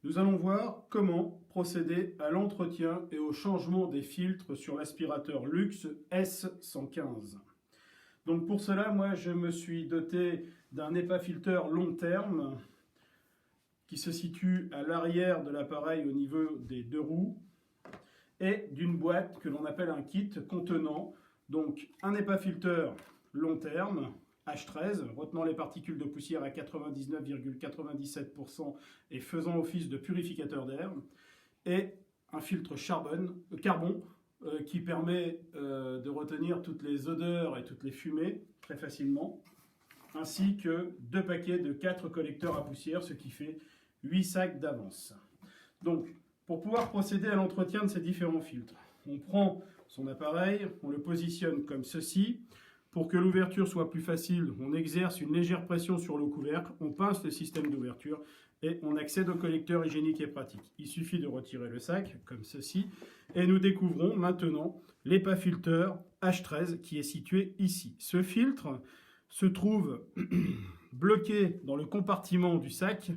Nous allons voir comment procéder à l'entretien et au changement des filtres sur l'aspirateur Luxe S115. Donc pour cela, moi je me suis doté d'un HEPA-filter long terme qui se situe à l'arrière de l'appareil au niveau des deux roues et d'une boîte que l'on appelle un kit contenant donc un HEPA-filter long terme H13, retenant les particules de poussière à 99,97% et faisant office de purificateur d'air, et un filtre carbone qui permet de retenir toutes les odeurs et toutes les fumées très facilement, ainsi que 2 paquets de 4 collecteurs à poussière, ce qui fait 8 sacs d'avance. Donc, pour pouvoir procéder à l'entretien de ces différents filtres, on prend son appareil, on le positionne comme ceci. Pour que l'ouverture soit plus facile, on exerce une légère pression sur le couvercle, on pince le système d'ouverture et on accède au collecteur hygiénique et pratique. Il suffit de retirer le sac, comme ceci, et nous découvrons maintenant l'HEPA-filter H13 qui est situé ici. Ce filtre se trouve bloqué dans le compartiment du sac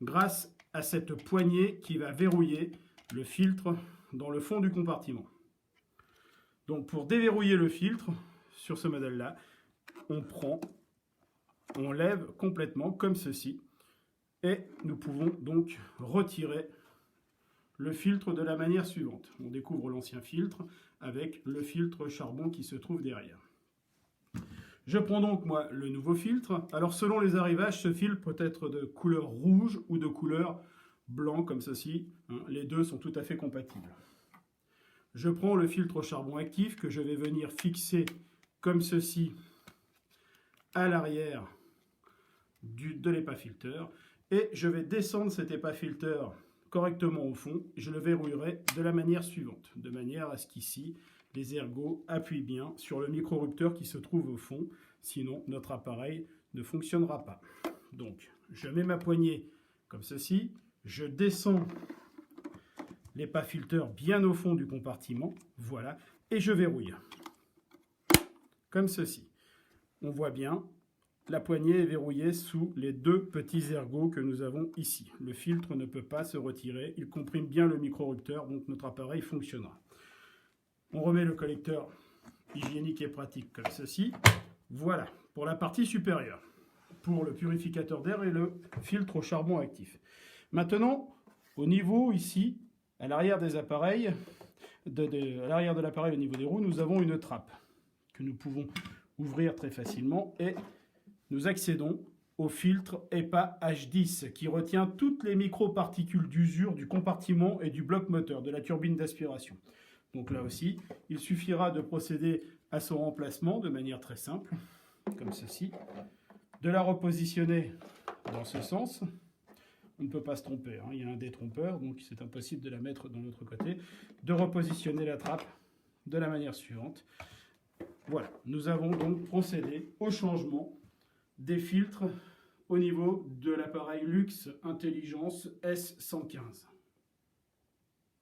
grâce à cette poignée qui va verrouiller le filtre dans le fond du compartiment. Donc pour déverrouiller le filtre, sur ce modèle-là, on lève complètement comme ceci et nous pouvons donc retirer le filtre de la manière suivante. On découvre l'ancien filtre avec le filtre charbon qui se trouve derrière. Je prends donc moi le nouveau filtre. Alors selon les arrivages, ce filtre peut être de couleur rouge ou de couleur blanc comme ceci. Les deux sont tout à fait compatibles. Je prends le filtre charbon actif que je vais venir fixer comme ceci à l'arrière de l'HEPA-filter et je vais descendre cet HEPA-filter correctement au fond. Je le verrouillerai de la manière suivante, de manière à ce qu'ici les ergots appuient bien sur le micro-rupteur qui se trouve au fond, sinon notre appareil ne fonctionnera pas. Donc je mets ma poignée comme ceci, je descends l'HEPA-filter bien au fond du compartiment, voilà, et je verrouille. Comme ceci. On voit bien, la poignée est verrouillée sous les 2 petits ergots que nous avons ici. Le filtre ne peut pas se retirer, il comprime bien le micro-rupteur, donc notre appareil fonctionnera. On remet le collecteur hygiénique et pratique comme ceci. Voilà, pour la partie supérieure, pour le purificateur d'air et le filtre au charbon actif. Maintenant, au niveau ici, à l'arrière des appareils, à l'arrière de l'appareil au niveau des roues, nous avons une trappe que nous pouvons ouvrir très facilement et nous accédons au filtre HEPA H10 qui retient toutes les microparticules d'usure du compartiment et du bloc moteur de la turbine d'aspiration. Donc là aussi, il suffira de procéder à son remplacement de manière très simple, comme ceci, de la repositionner dans ce sens. On ne peut pas se tromper, il y a un détrompeur, donc c'est impossible de la mettre de l'autre côté, de repositionner la trappe de la manière suivante. Voilà, nous avons donc procédé au changement des filtres au niveau de l'appareil Luxe Intelligence S115.